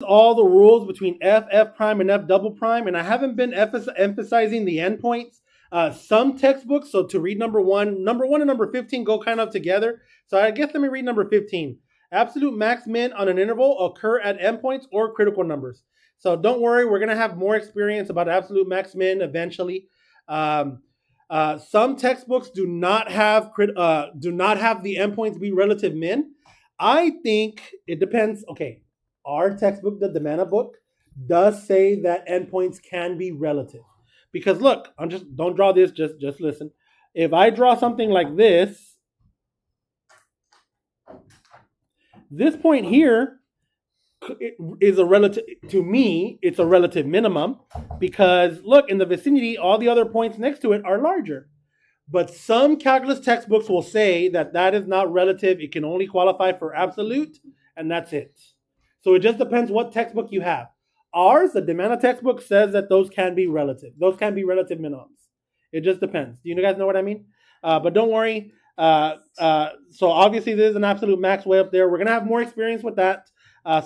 all the rules between f prime, and f double prime, and I haven't been emphasizing the endpoints. Some textbooks, so to read number one and number 15 go kind of together. So I guess let me read number 15. Absolute max min on an interval occur at endpoints or critical numbers. So don't worry, we're going to have more experience about absolute max min eventually. Some textbooks do not have the endpoints be relative min. I think it depends. Okay, our textbook, the Demana book, does say that endpoints can be relative. Because look, don't draw this, just listen. If I draw something like this point here is a relative, to me, it's a relative minimum, because look, in the vicinity, all the other points next to it are larger. But some calculus textbooks will say that is not relative. It can only qualify for absolute, and that's it. So it just depends what textbook you have. Ours, the Demana textbook, says that those can be relative. Those can be relative minimums. It just depends. Do you guys know what I mean? But don't worry. So obviously there's an absolute max way up there. We're going to have more experience with that.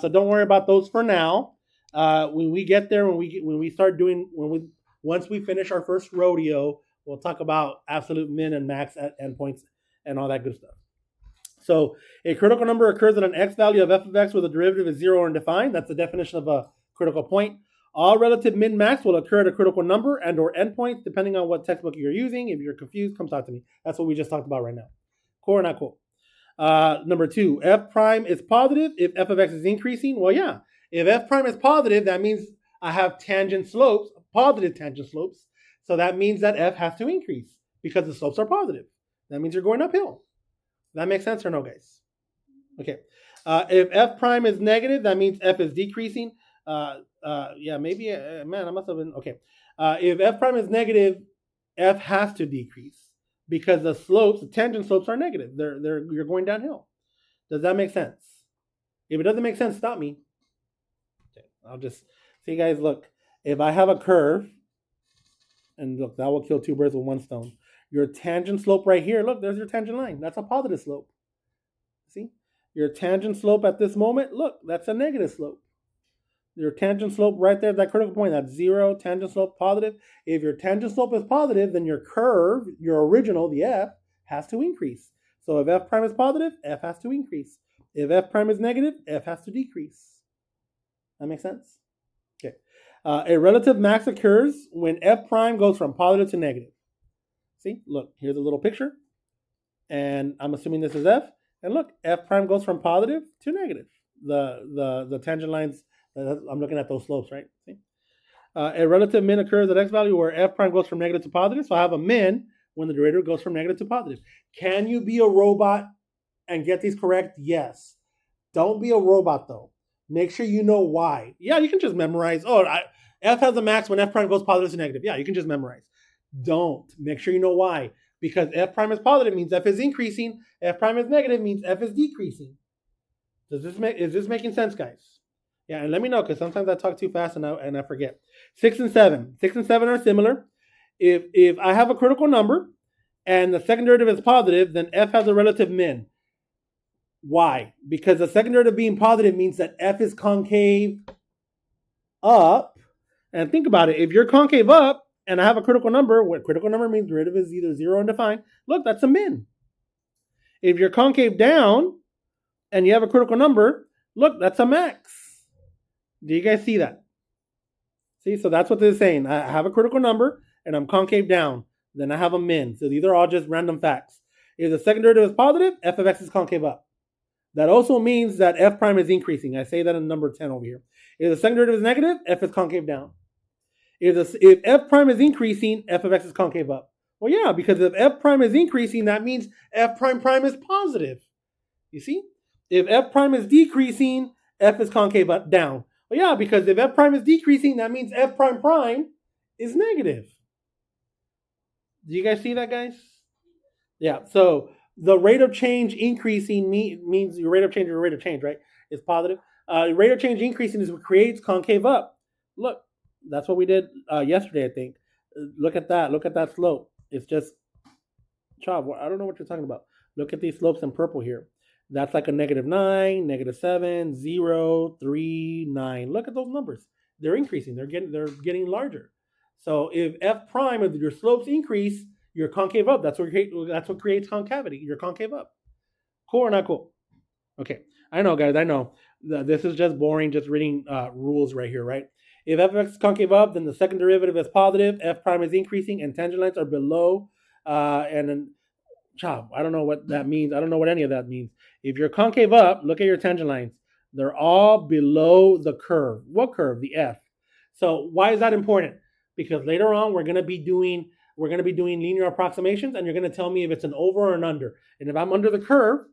So don't worry about those for now. When we get there, once we finish our first rodeo, we'll talk about absolute min and max at endpoints and all that good stuff. So a critical number occurs at an x value of f of x where the derivative is 0 or undefined. That's the definition of a critical point. All relative min-max will occur at a critical number and or endpoint, depending on what textbook you're using. If you're confused, come talk to me. That's what we just talked about right now. Cool or not cool? Number 2, f prime is positive if f of x is increasing. Well, yeah. If f prime is positive, that means I have tangent slopes, positive tangent slopes. So that means that f has to increase because the slopes are positive. That means you're going uphill. That makes sense or no, guys? Okay. If f prime is negative, that means f is decreasing. Maybe, man, I must have been, okay. If f prime is negative, f has to decrease because the tangent slopes are negative. You're going downhill. Does that make sense? If it doesn't make sense, stop me. Okay, I'll just, see guys, look, if I have a curve, and look, that will kill two birds with one stone. Your tangent slope right here, look, there's your tangent line. That's a positive slope. See? Your tangent slope at this moment, look, that's a negative slope. Your tangent slope right there, that critical point, that's 0, tangent slope positive. If your tangent slope is positive, then your curve, your original, the f, has to increase. So if f prime is positive, f has to increase. If f prime is negative, f has to decrease. That makes sense? Okay. A relative max occurs when f prime goes from positive to negative. See, look, here's a little picture. And I'm assuming this is f. And look, f prime goes from positive to negative. The tangent lines, I'm looking at those slopes, right? See? A relative min occurs at x value where f prime goes from negative to positive. So I have a min when the derivative goes from negative to positive. Can you be a robot and get these correct? Yes. Don't be a robot, though. Make sure you know why. Yeah, you can just memorize. F has a max when f prime goes positive to negative. Yeah, you can just memorize. Don't. Make sure you know why. Because f prime is positive means f is increasing. F prime is negative means f is decreasing. Is this making sense, guys? Yeah, and let me know, because sometimes I talk too fast and I forget. 6 and 7. 6 and 7 are similar. If I have a critical number and the second derivative is positive, then f has a relative min. Why? Because the second derivative being positive means that f is concave up. And think about it. If you're concave up and I have a critical number, what critical number means derivative is either 0 or undefined. Look, that's a min. If you're concave down and you have a critical number, look, that's a max. Do you guys see that? See, so that's what this is saying. I have a critical number and I'm concave down. Then I have a min. So these are all just random facts. If the second derivative is positive, f of x is concave up. That also means that f prime is increasing. I say that in number 10 over here. If the second derivative is negative, f is concave down. If f prime is increasing, f of x is concave up. Well, yeah, because if f prime is increasing, that means f prime prime is positive. You see? If f prime is decreasing, f is concave up down. Well, yeah, because if f prime is decreasing, that means f prime prime is negative. Do you guys see that, guys? Yeah, so the rate of change increasing means your rate of change, right, is positive. Rate of change increasing is what creates concave up. Look, that's what we did yesterday, I think. Look at that. Look at that slope. It's just, Chav, I don't know what you're talking about. Look at these slopes in purple here. That's like a -9, -7, 0, 3, 9. Look at those numbers. They're increasing. They're getting larger. So if f prime of your slopes increase, you're concave up. That's what creates concavity. You're concave up. Cool or not cool? Okay. I know, guys. I know. This is just boring, just reading rules right here, right? If f of x is concave up, then the second derivative is positive. F prime is increasing, and tangent lines are below. And then, I don't know what that means. I don't know what any of that means. If you're concave up, look at your tangent lines. They're all below the curve. What curve? The f. So why is that important? Because later on we're going to be doing linear approximations, and you're going to tell me if it's an over or an under. And if I'm under the curve,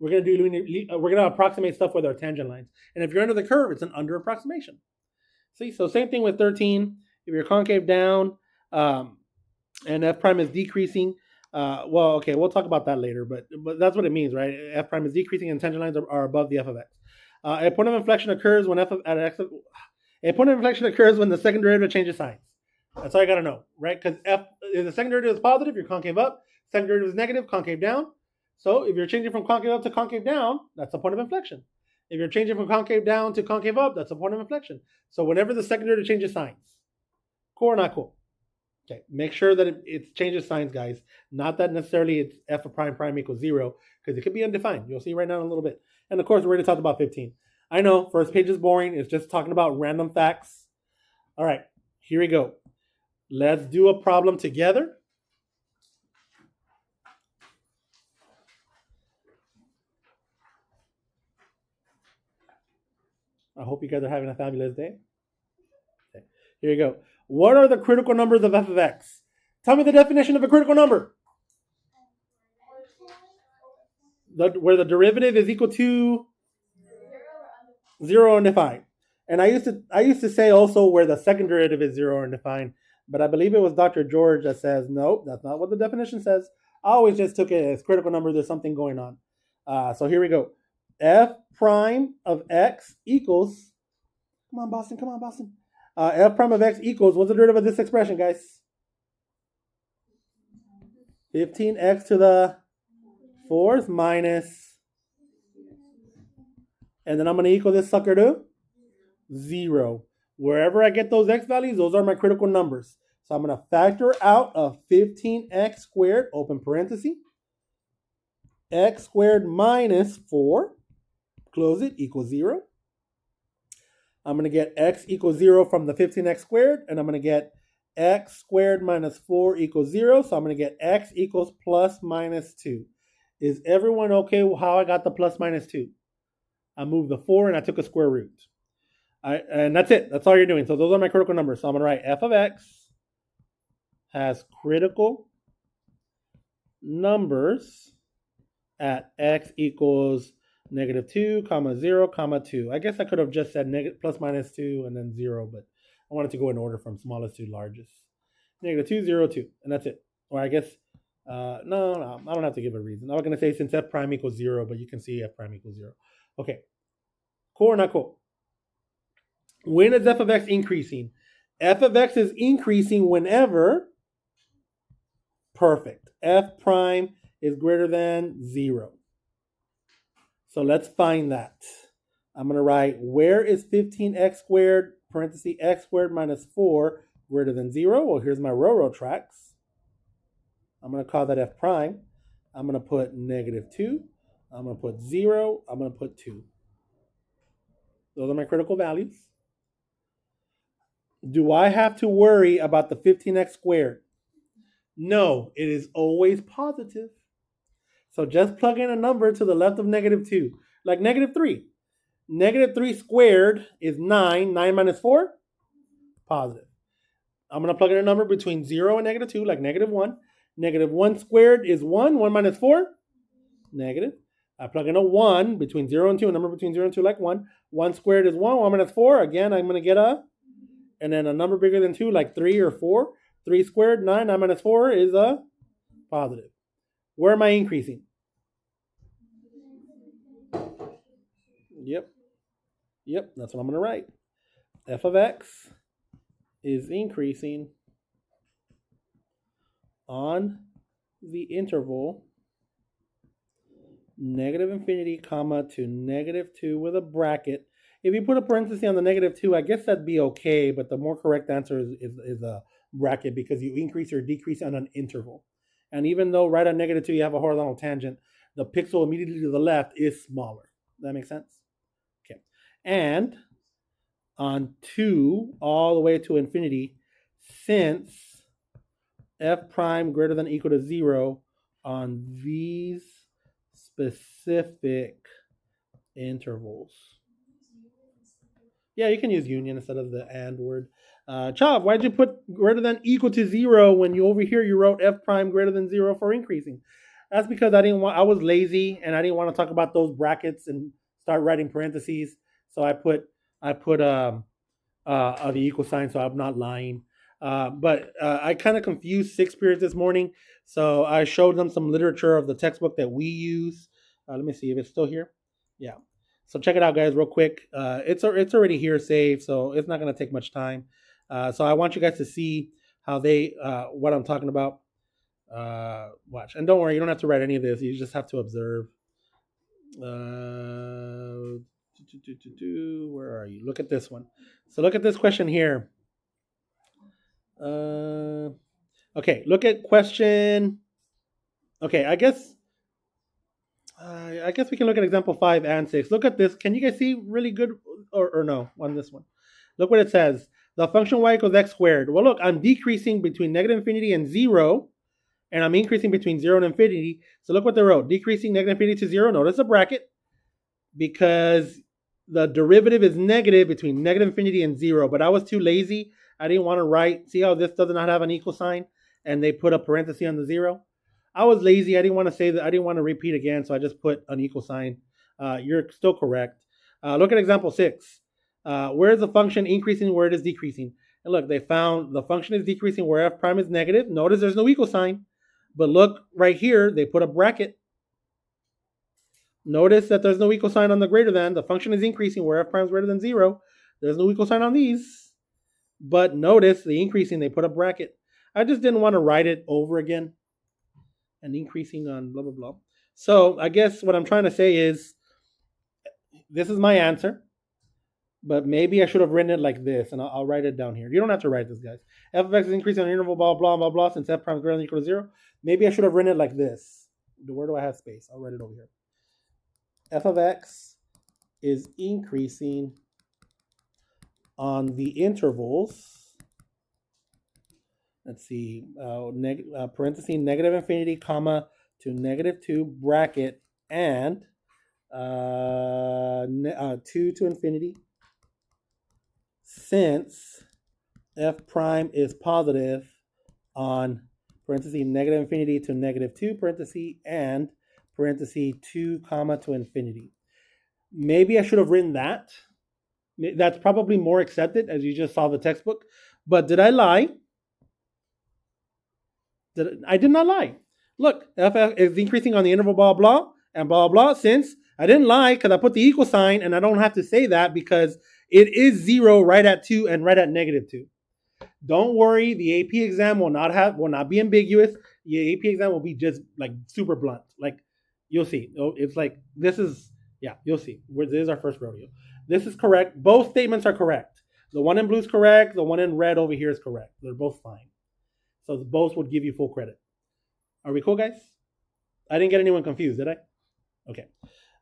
we're going to approximate stuff with our tangent lines. And if you're under the curve, it's an under approximation. See, so same thing with 13. If you're concave down and f prime is decreasing, okay, we'll talk about that later, but that's what it means, right? F prime is decreasing and tangent lines are above the f of x. A point of inflection occurs when a point of inflection occurs when the second derivative changes signs. That's all you got to know, right? Because if the second derivative is positive, you're concave up. Second derivative is negative, concave down. So if you're changing from concave up to concave down, that's a point of inflection. If you're changing from concave down to concave up, that's a point of inflection. So whenever the second derivative changes signs, cool or not cool? Okay, make sure that it changes signs, guys. Not that necessarily it's f of prime equals 0, because it could be undefined. You'll see right now in a little bit. And of course, we're going to talk about 15. I know, first page is boring. It's just talking about random facts. All right, here we go. Let's do a problem together. I hope you guys are having a fabulous day. Okay, here you go. What are the critical numbers of f of x? Tell me the definition of a critical number. Where the derivative is equal to 0 undefined. And I used to say also where the second derivative is 0 undefined, but I believe it was Dr. George that says, nope, that's not what the definition says. I always just took it as critical number. There's something going on. So here we go. F prime of x equals, come on, Boston. F prime of x equals, what's the derivative of this expression, guys? 15x to the 4th minus, and then I'm going to equal this sucker to 0. Wherever I get those x values, those are my critical numbers. So I'm going to factor out a 15x squared, open parenthesis, x squared minus 4, close it, equals 0. I'm going to get x equals 0 from the 15x squared, and I'm going to get x squared minus 4 equals 0. So I'm going to get x equals plus minus 2. Is everyone okay with how I got the plus minus 2? I moved the 4 and I took a square root. And that's it. That's all you're doing. So those are my critical numbers. So I'm going to write f of x has critical numbers at x equals -2, 0, 2. I guess I could have just said plus minus 2 and then 0, but I wanted to go in order from smallest to largest. -2, 0, 2. And that's it. Or I guess, no, I don't have to give a reason. I was going to say since f prime equals 0, but you can see f prime equals 0. Okay. Cool or not cool? When is f of x increasing? F of x is increasing whenever, perfect, f prime is greater than 0. So let's find that. I'm going to write, where is 15x squared, parenthesis, x squared minus 4 greater than 0? Well, here's my railroad tracks. I'm going to call that f prime. I'm going to put -2. I'm going to put 0. I'm going to put 2. Those are my critical values. Do I have to worry about the 15x squared? No, it is always positive. So just plug in a number to the left of -2, like -3. -3 squared is 9. 9 minus 4? Positive. I'm going to plug in a number between 0 and -2, like -1. -1 squared is 1. 1 minus 4? Negative. I plug in a 1 between 0 and 2, a number between 0 and 2, like 1. 1 squared is 1. 1 minus 4, again, I'm going to get and then a number bigger than 2, like 3 or 4. 3 squared, 9. 9 minus 4 is a positive. Where am I increasing? Yep, that's what I'm going to write. F of x is increasing on the interval negative infinity, comma, to -2 with a bracket. If you put a parenthesis on the -2, I guess that'd be okay, but the more correct answer is a bracket because you increase or decrease on an interval. And even though right at -2 you have a horizontal tangent, the pixel immediately to the left is smaller. Does that make sense? Okay. And on 2 all the way to infinity, since f prime greater than or equal to 0 on these specific intervals. Yeah, you can use union instead of the and word. Chav, why'd you put greater than or equal to 0 when you over here you wrote f prime greater than 0 for increasing? That's because I was lazy and I didn't want to talk about those brackets and start writing parentheses. So I put the equal sign, so I'm not lying. But I kind of confused sixth period this morning, so I showed them some literature of the textbook that we use. Let me see if it's still here. Yeah. So check it out, guys, real quick. It's already here saved, so it's not going to take much time. So I want you guys to see how they what I'm talking about. Watch, and don't worry, you don't have to write any of this. You just have to observe. Where are you? Look at this one. So look at this question here. Okay, look at question. Okay, I guess we can look at example 5 and 6. Look at this. Can you guys see really good or no on this one? Look what it says. The function y equals x squared. Well, look, I'm decreasing between negative infinity and 0, and I'm increasing between 0 and infinity. So look what they wrote. Decreasing negative infinity to 0. Notice a bracket because the derivative is negative between negative infinity and 0. But I was too lazy. I didn't want to write. See how this does not have an equal sign? And they put a parenthesis on the 0. I was lazy. I didn't want to say that. I didn't want to repeat again. So I just put an equal sign. You're still correct. Look at example 6. Where is the function increasing, where it is decreasing? And look, they found the function is decreasing where f prime is negative. Notice there's no equal sign. But look right here, they put a bracket. Notice that there's no equal sign on the greater than. The function is increasing where f prime is greater than 0. There's no equal sign on these. But notice the increasing, they put a bracket. I just didn't want to write it over again. And increasing on blah, blah, blah. So I guess what I'm trying to say is, this is my answer. But maybe I should have written it like this, and I'll write it down here. You don't have to write this, guys. F of x is increasing on an interval, blah, blah, blah, blah, since f prime is greater than or equal to 0. Maybe I should have written it like this. Where do I have space? I'll write it over here. F of x is increasing on the intervals. Let's see, parenthesis, negative infinity, comma, to -2, bracket, and 2 to infinity, since f prime is positive on parenthesis, negative infinity to -2, parenthesis, and parenthesis 2, comma, to infinity. Maybe I should have written that. That's probably more accepted, as you just saw the textbook. But did I lie? I did not lie. Look, f is increasing on the interval blah, blah, and blah, blah, since I didn't lie because I put the equal sign, and I don't have to say that because it is 0 right at 2 and right at -2. Don't worry, the AP exam will not be ambiguous. The AP exam will be just like super blunt. Like, you'll see. It's like, you'll see. This is our first rodeo. This is correct. Both statements are correct. The one in blue is correct. The one in red over here is correct. They're both fine. So both would give you full credit. Are we cool, guys? I didn't get anyone confused, did I? Okay.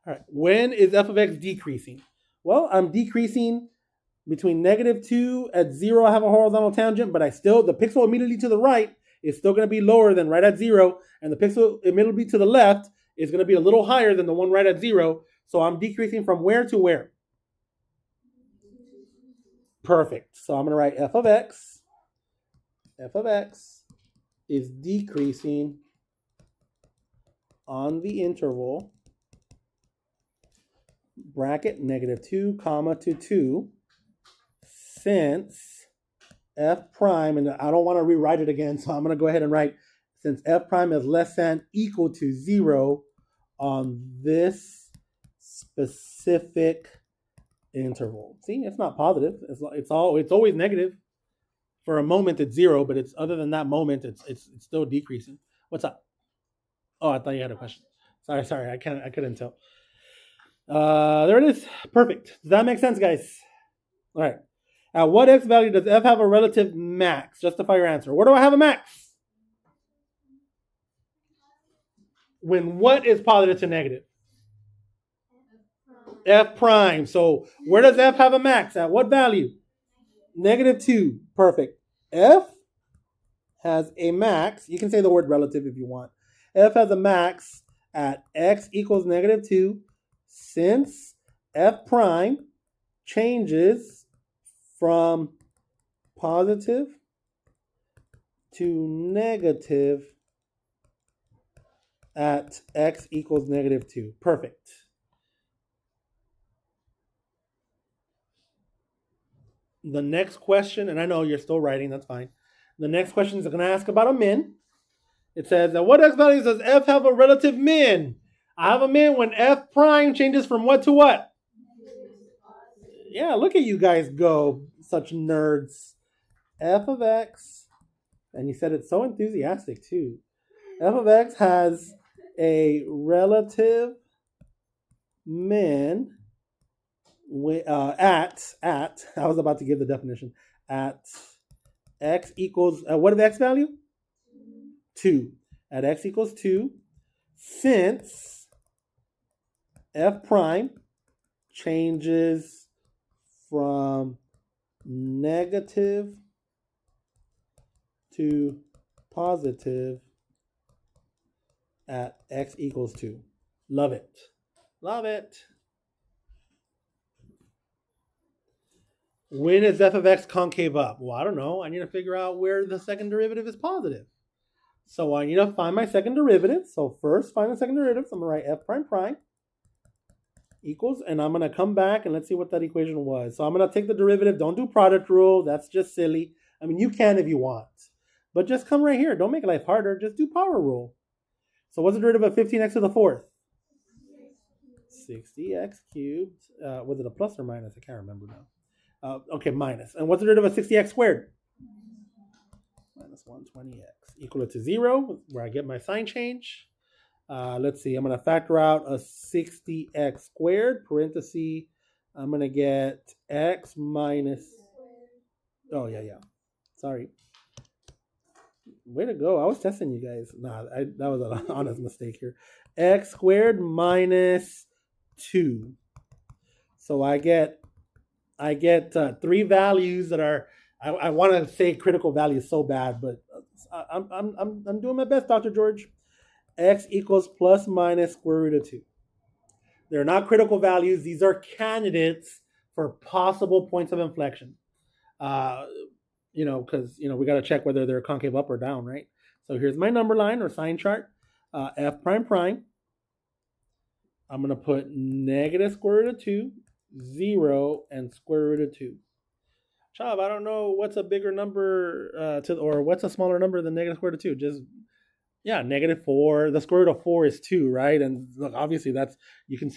All right. When is f of x decreasing? Well, I'm decreasing between -2 at 0. I have a horizontal tangent, but the pixel immediately to the right is still going to be lower than right at 0. And the pixel immediately to the left is going to be a little higher than the one right at 0. So I'm decreasing from where to where? Perfect. So I'm going to write f of x. F of x is decreasing on the interval, bracket, -2, comma, to 2, since f prime, and I don't want to rewrite it again, so I'm going to go ahead and write, since f prime is less than equal to 0 on this specific interval. See, it's not positive. It's always negative. For a moment, it's 0, but it's other than that moment, it's still decreasing. What's up? Oh, I thought you had a question. Sorry, I couldn't tell. There it is. Perfect. Does that make sense, guys? All right. At what x value does f have a relative max? Justify your answer. Where do I have a max? When what is positive to negative? F prime. So where does f have a max? At what value? -2. Perfect. F has a max. You can say the word relative if you want. F has a max at x equals -2 since f prime changes from positive to negative at x equals -2. Perfect. The next question, and I know you're still writing, that's fine. The next question is going to ask about a min. It says, at what x values does f have a relative min? I have a min when f prime changes from what to what? Yeah, look at you guys go, such nerds. F of x, and you said it's so enthusiastic too. F of x has a relative min at, I was about to give the definition, at x equals, what is the x value? 2. At x equals 2, since f prime changes from negative to positive at x equals 2. Love it. Love it. When is f of x concave up? Well, I don't know. I need to figure out where the second derivative is positive. So I need to find my second derivative. So first, find the second derivative. So I'm going to write f prime prime equals, and I'm going to come back and let's see what that equation was. So I'm going to take the derivative. Don't do product rule. That's just silly. I mean, you can if you want. But just come right here. Don't make life harder. Just do power rule. So what's the derivative of 15x to the fourth? 60x cubed. Was it a plus or minus? I can't remember now. Okay, minus. And what's the derivative of 60x squared? Minus 120x. Equal to 0, where I get my sign change. Let's see. I'm going to factor out a 60x squared, parenthesis. I'm going to get x minus... Oh, yeah. Sorry. Way to go. I was testing you guys. Nah, that was an honest mistake here. X squared minus 2. So I get three values that are, I want to say critical values so bad, but I'm doing my best, Dr. George. X equals plus minus square root of 2. They're not critical values. These are candidates for possible points of inflection. Because we got to check whether they're concave up or down, right? So here's my number line or sign chart. F prime prime. I'm going to put negative square root of 2, 0, and square root of 2. Chav, I don't know what's a bigger number or what's a smaller number than negative square root of 2. Just, -4. The square root of 4 is 2, right? And look, obviously you can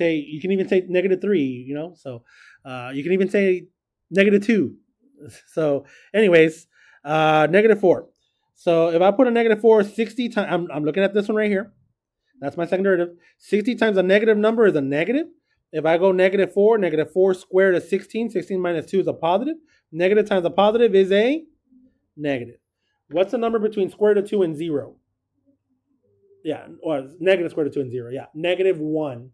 even say -3, so you can even say -2. So anyways, -4. So if I put a -4, 60 times, I'm looking at this one right here. That's my second derivative. 60 times a negative number is a negative. If I go -4 squared is 16. 16 minus 2 is a positive. Negative times a positive is a negative. What's the number between square root of 2 and 0? Yeah, or negative square root of 2 and 0. Yeah, -1.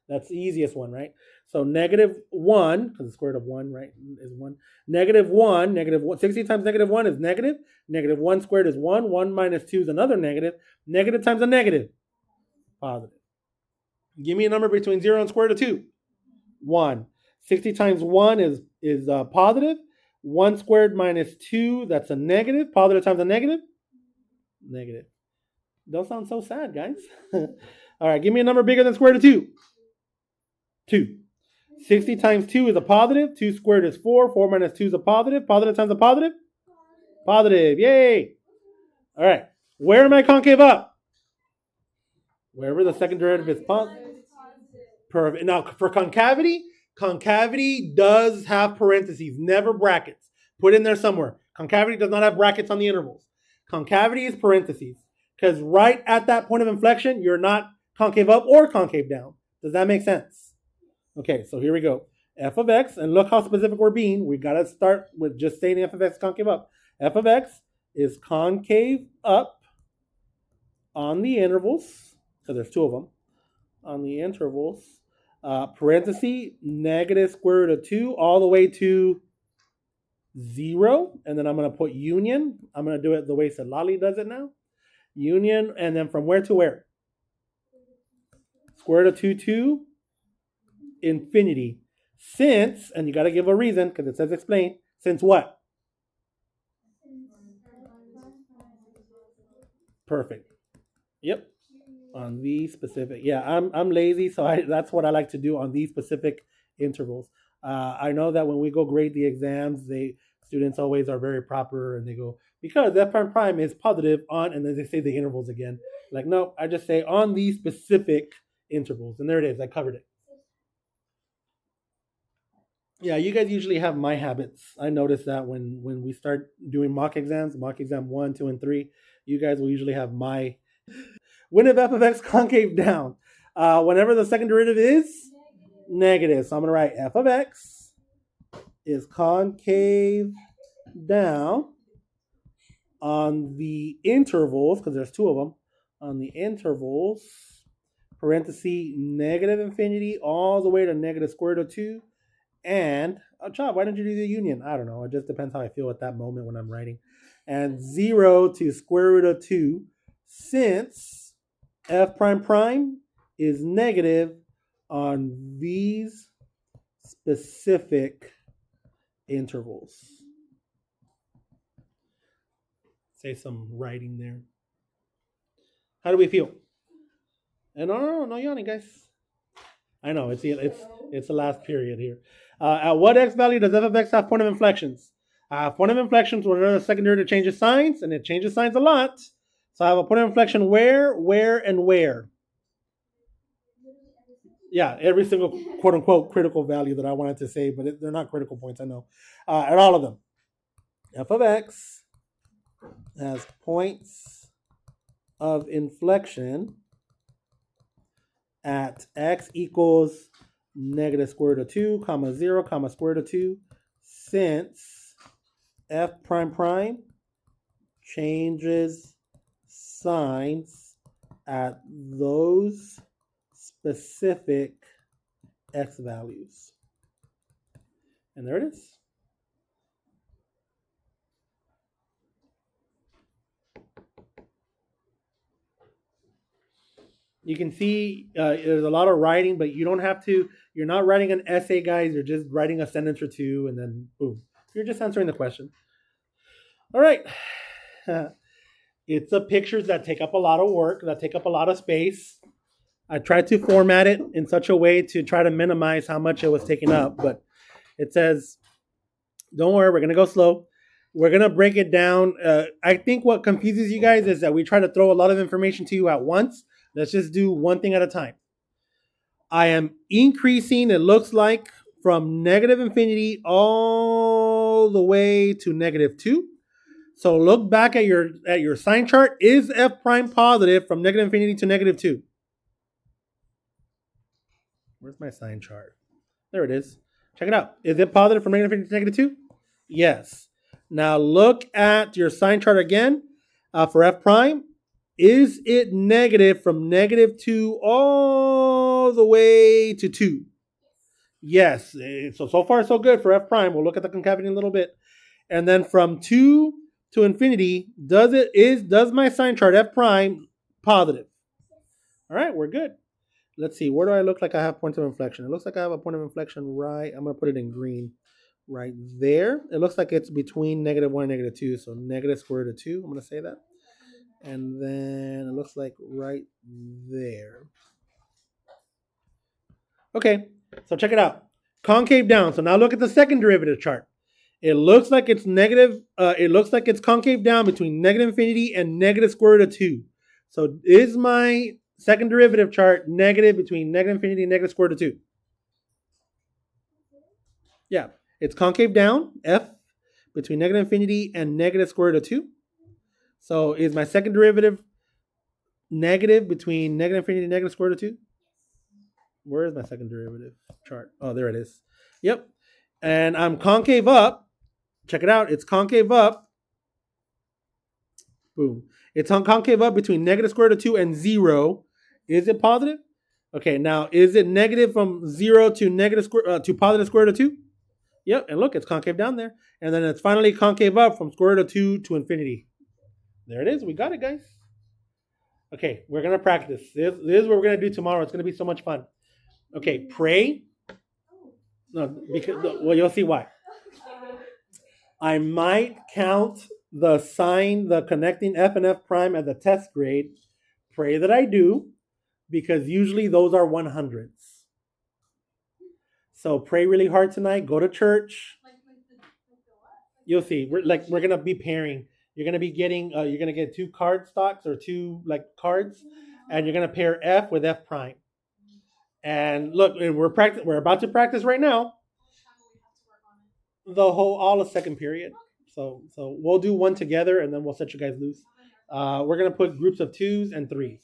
That's the easiest one, right? So -1, because the square root of 1, right, is 1. -1, 60 times -1 is negative. -1 squared is 1. 1 minus 2 is another negative. Negative times a negative, positive. Give me a number between 0 and square root of 2. 1. 60 times 1 is positive. 1 squared minus 2, that's a negative. Positive times a negative? Negative. Don't sound so sad, guys. All right, give me a number bigger than square root of 2. 2. 60 times 2 is a positive. 2 squared is 4. 4 minus 2 is a positive. Positive times a positive? Positive. Yay. All right. Where am I concave up? Wherever the second derivative is positive. Perfect. Now, for concavity does have parentheses, never brackets. Put in there somewhere. Concavity does not have brackets on the intervals. Concavity is parentheses. Because right at that point of inflection, you're not concave up or concave down. Does that make sense? Okay, so here we go. F of x, and look how specific we're being. We got to start with just saying f of x concave up. F of x is concave up on the intervals, because there's two of them, on the intervals, parenthesis, negative square root of 2 all the way to 0. And then I'm going to put union. I'm going to do it the way Salali does it now. Union, and then from where to where? Square root of 2 to infinity. Since, and you got to give a reason because it says explain, since what? Perfect. Yep. On these specific, yeah, I'm lazy, so that's what I like to do on these specific intervals. I know that when we go grade the exams, students always are very proper and they go, because f prime prime is positive on, and then they say the intervals again. Like, no, I just say on these specific intervals, and there it is. I covered it. Yeah, you guys usually have my habits. I notice that when we start doing mock exams, mock exam 1, 2, and 3, you guys will usually have my. When if f of x concave down? Whenever the second derivative is negative. So I'm going to write f of x is concave down on the intervals, because there's two of them, on the intervals, parenthesis, negative infinity all the way to negative square root of 2. And, Chad, why don't you do the union? I don't know. It just depends how I feel at that moment when I'm writing. And 0 to square root of 2, since f prime prime is negative on these specific intervals. Say some writing there. How do we feel? And no yawning, guys. I know it's the last period here. At what x value does f of x have point of inflections? Point of inflections whenever the second derivative changes signs, and it changes signs a lot. So I have a point of inflection where, and where. Yeah, every single quote unquote critical value that I wanted to say, but they're not critical points, I know. At all of them. F of x has points of inflection at x equals negative square root of 2, comma 0, comma square root of 2, since f prime prime changes signs at those specific x values. And there it is. You can see there's a lot of writing, but you don't have to. You're not writing an essay, guys. You're just writing a sentence or two, and then boom. You're just answering the question. All right. It's the pictures that take up a lot of work, that take up a lot of space. I tried to format it in such a way to try to minimize how much it was taking up, but it says, don't worry, we're going to go slow. We're going to break it down. I think what confuses you guys is that we try to throw a lot of information to you at once. Let's just do one thing at a time. I am increasing, it looks like, from negative infinity all the way to negative 2. So look back at your sign chart. Is f prime positive from negative infinity to negative 2? Where's my sign chart? There it is. Check it out. Is it positive from negative infinity to negative 2? Yes. Now look at your sign chart again for f prime. Is it negative from negative 2 all the way to 2? Yes. So far so good for f prime. We'll look at the concavity in a little bit. And then from 2 to infinity, does my sign chart f prime positive? All right, we're good. Let's see. Where do I look like I have points of inflection? It looks like I have a point of inflection right. I'm going to put it in green right there. It looks like it's between negative 1 and negative 2. So negative square root of 2. I'm going to say that. And then it looks like right there. Okay, so check it out. Concave down. So now look at the second derivative chart. It looks like it's negative. It looks like it's concave down between negative infinity and negative square root of 2. So is my second derivative chart negative between negative infinity and negative square root of 2? Yeah, it's concave down, f, between negative infinity and negative square root of 2. So is my second derivative negative between negative infinity and negative square root of 2? Where is my second derivative chart? Oh, there it is. Yep. And I'm concave up. Check it out. It's concave up. Boom. It's on concave up between negative square root of 2 and 0. Is it positive? Okay, now is it negative from 0 to negative square to positive square root of 2? Yep, and look, it's concave down there. And then it's finally concave up from square root of 2 to infinity. There it is. We got it, guys. Okay, we're going to practice. This is what we're going to do tomorrow. It's going to be so much fun. Okay, pray. No, because well, you'll see why. I might count the sign, the connecting F and F prime as a test grade. Pray that I do, because usually those are 100s. So pray really hard tonight. Go to church. You'll see. We're gonna be pairing. You're gonna be getting. You're gonna get 2 card stocks or 2 like cards, and you're gonna pair F with F prime. And look, we're about to practice right now. All the second period. So we'll do one together, and then we'll set you guys loose. We're gonna put groups of 2s and 3s.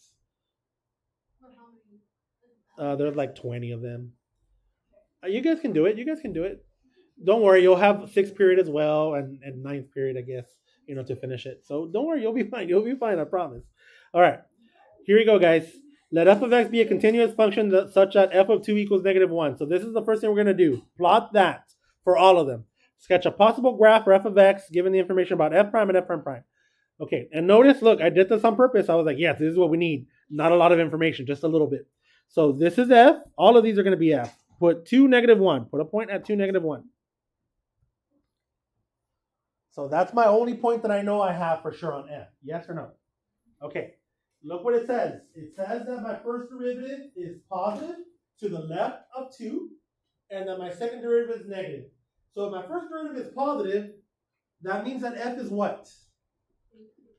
There's like 20 of them. You guys can do it. Don't worry, you'll have 6th period as well, and 9th period, I guess, to finish it. So don't worry, you'll be fine, I promise. All right, here we go, guys. Let f of x be a continuous function such that f of 2 equals negative 1. So this is the first thing we're going to do. Plot that for all of them. Sketch a possible graph for f of x given the information about f prime and f prime prime. Okay, and notice, look, I did this on purpose. I was like, yes, this is what we need. Not a lot of information, just a little bit. So this is f. All of these are going to be f. Put 2, negative 1. Put a point at 2, negative 1. So that's my only point that I know I have for sure on f. Yes or no? Okay. Look what it says. It says that my first derivative is positive to the left of 2, and that my second derivative is negative. So if my first derivative is positive, that means that f is what?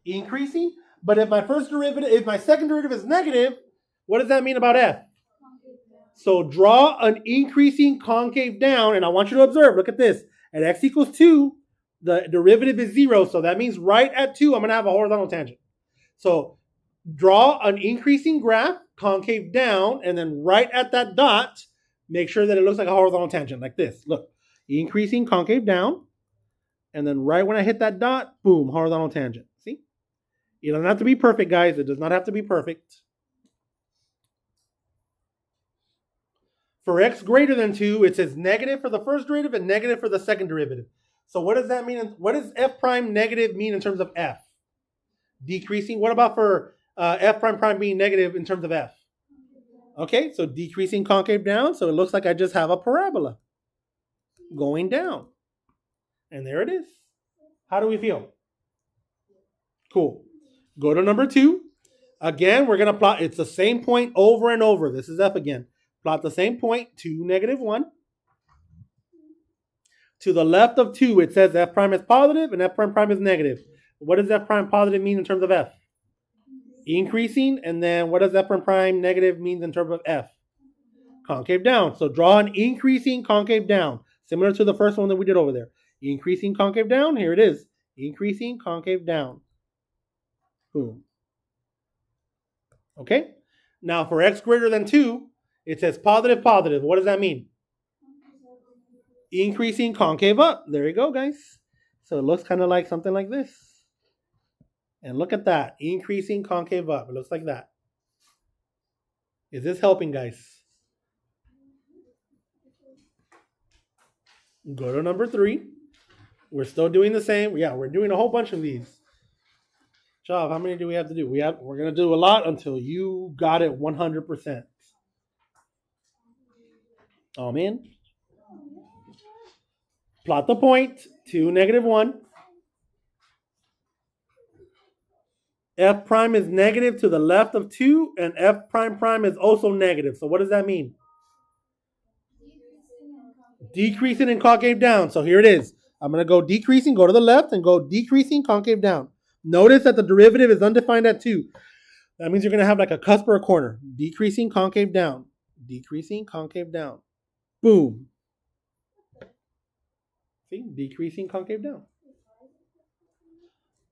Increasing. But if my second derivative is negative, what does that mean about f? So draw an increasing concave down, and I want you to observe, look at this. At x equals 2, the derivative is 0, so that means right at 2, I'm going to have a horizontal tangent. So draw an increasing graph, concave down, and then right at that dot, make sure that it looks like a horizontal tangent, like this. Look, increasing concave down, and then right when I hit that dot, boom, horizontal tangent. See? It doesn't have to be perfect, guys. It does not have to be perfect. For x greater than 2, it says negative for the first derivative and negative for the second derivative. So what does that mean? What does f prime negative mean in terms of f? Decreasing. What about for f prime prime being negative in terms of f? Okay, so decreasing concave down. So it looks like I just have a parabola going down. And there it is. How do we feel? Cool. Go to number 2. Again, we're going to plot. It's the same point over and over. This is f again. Plot the same point, 2, negative 1. To the left of 2, it says f prime is positive and f prime prime is negative. What does f prime positive mean in terms of f? Increasing. And then what does f prime prime negative mean in terms of f? Concave down. So draw an increasing concave down, similar to the first one that we did over there. Increasing concave down. Here it is. Increasing concave down. Boom. Okay. Now for x greater than 2, it says positive, positive. What does that mean? Increasing concave up. There you go, guys. So it looks kind of like something like this. And look at that. Increasing concave up. It looks like that. Is this helping, guys? Go to number 3. We're still doing the same. Yeah, we're doing a whole bunch of these. Shav, how many do we have to do? We're going to do a lot until you got it 100%. Oh, man. Plot the point, 2, negative 1. F prime is negative to the left of 2, and F prime prime is also negative. So what does that mean? Decreasing and concave down. So here it is. I'm going to go decreasing, go to the left, and go decreasing, concave down. Notice that the derivative is undefined at 2. That means you're going to have like a cusp or a corner. Decreasing, concave down. Decreasing, concave down. Boom. See? Decreasing, concave down.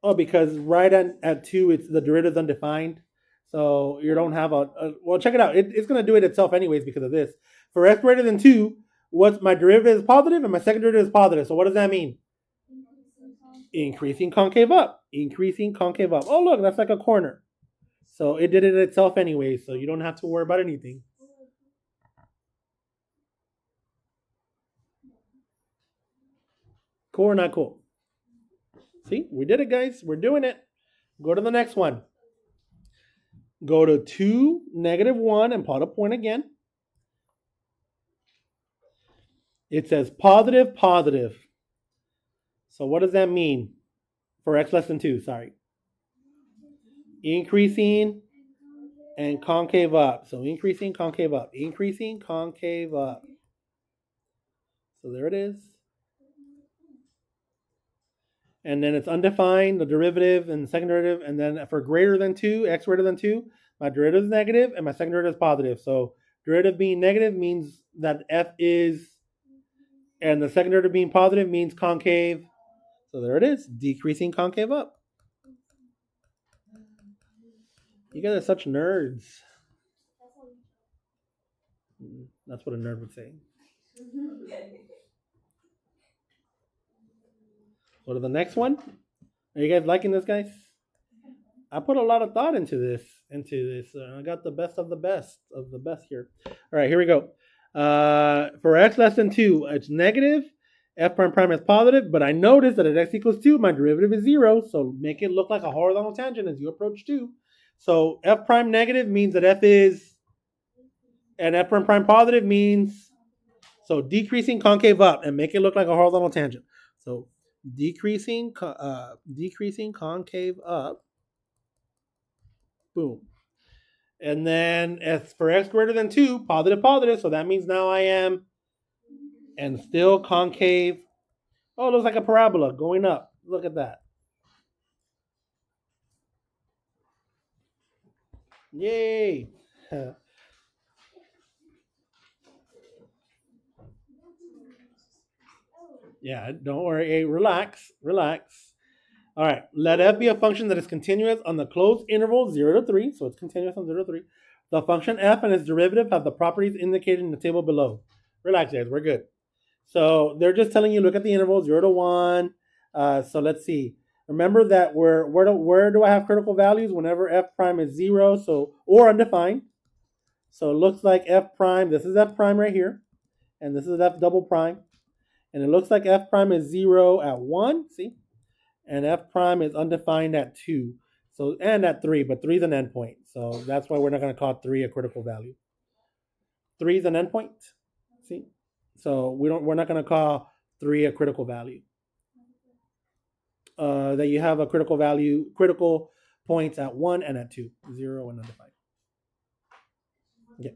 Oh, because right at 2, the derivative is undefined. So you don't have well, check it out. It's going to do it itself anyways because of this. For x greater than 2, what's my derivative is positive and my second derivative is positive. So what does that mean? Increasing concave up. Increasing concave up. Oh, look, that's like a corner. So it did it itself anyway, so you don't have to worry about anything. Cool or not cool? See, we did it, guys. We're doing it. Go to the next one. Go to 2, -1, and plot a point again. It says positive, positive. So what does that mean? For x less than 2, sorry. Increasing and concave up. So increasing, concave up. Increasing, concave up. So there it is. And then it's undefined, the derivative and the second derivative. And then for greater than 2, x greater than 2, my derivative is negative and my second derivative is positive. So derivative being negative means that f is, and the second derivative being positive means concave. So there it is, decreasing concave up. You guys are such nerds. That's what a nerd would say. Go to the next one. Are you guys liking this, guys? I put a lot of thought into this. I got the best of the best here. All right, here we go. For x less than 2, it's negative. F prime prime is positive, but I noticed that at x equals 2, my derivative is 0. So make it look like a horizontal tangent as you approach 2. So f prime negative means that f is, and f prime prime positive means, so decreasing concave up and make it look like a horizontal tangent. So decreasing concave up. Boom. And then as for x greater than 2, positive, positive. So that means now I am, and still concave. Oh, it looks like a parabola going up. Look at that. Yay. Yeah, don't worry. Hey, relax. All right, let f be a function that is continuous on the closed interval 0 to 3. So it's continuous on 0 to 3. The function f and its derivative have the properties indicated in the table below. Relax, guys. We're good. So they're just telling you, look at the interval 0 to 1. So let's see. Remember that where do I have critical values? Whenever f prime is 0, so or undefined. So it looks like f prime, this is f prime right here. And this is f double prime. And it looks like f prime is 0 at 1. See? And f prime is undefined at 2. So, and at 3, but 3 is an endpoint. So that's why we're not going to call 3 a critical value. 3 is an endpoint. See? So we're not going to call 3 a critical value. That you have a critical points at 1 and at 2. 0 and undefined. Yeah.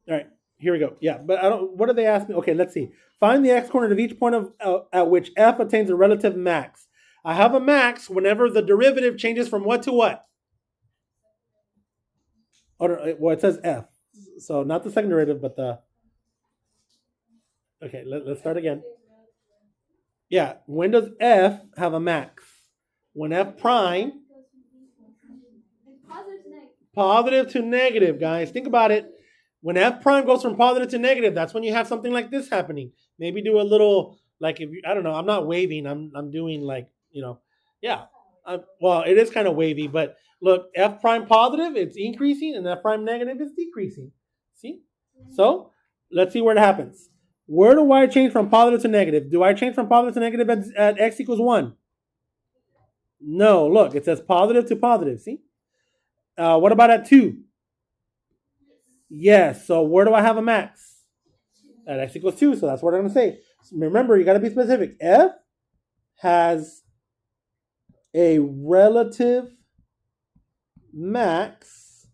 All right. Here we go. Yeah, but what did they ask me? Okay, let's see. Find the x-coordinate of each point at which f attains a relative max. I have a max whenever the derivative changes from what to what? Well, it says f. So not the second derivative, but the... Okay, let's start again. Yeah, when does f have a max? When f prime... Positive to negative, guys. Think about it. When f prime goes from positive to negative, that's when you have something like this happening. Maybe do a little, like, if you, I don't know, I'm not waving. I'm doing like, yeah. Well, it is kind of wavy, but look, f prime positive, it's increasing, and f prime negative is decreasing. See? So let's see where it happens. Where do I change from positive to negative? Do I change from positive to negative at x equals 1? No, look, it says positive to positive. See? What about at 2? Yes. So where do I have a max? At x equals 2. So that's what I'm going to say. Remember, you got to be specific. F has a relative max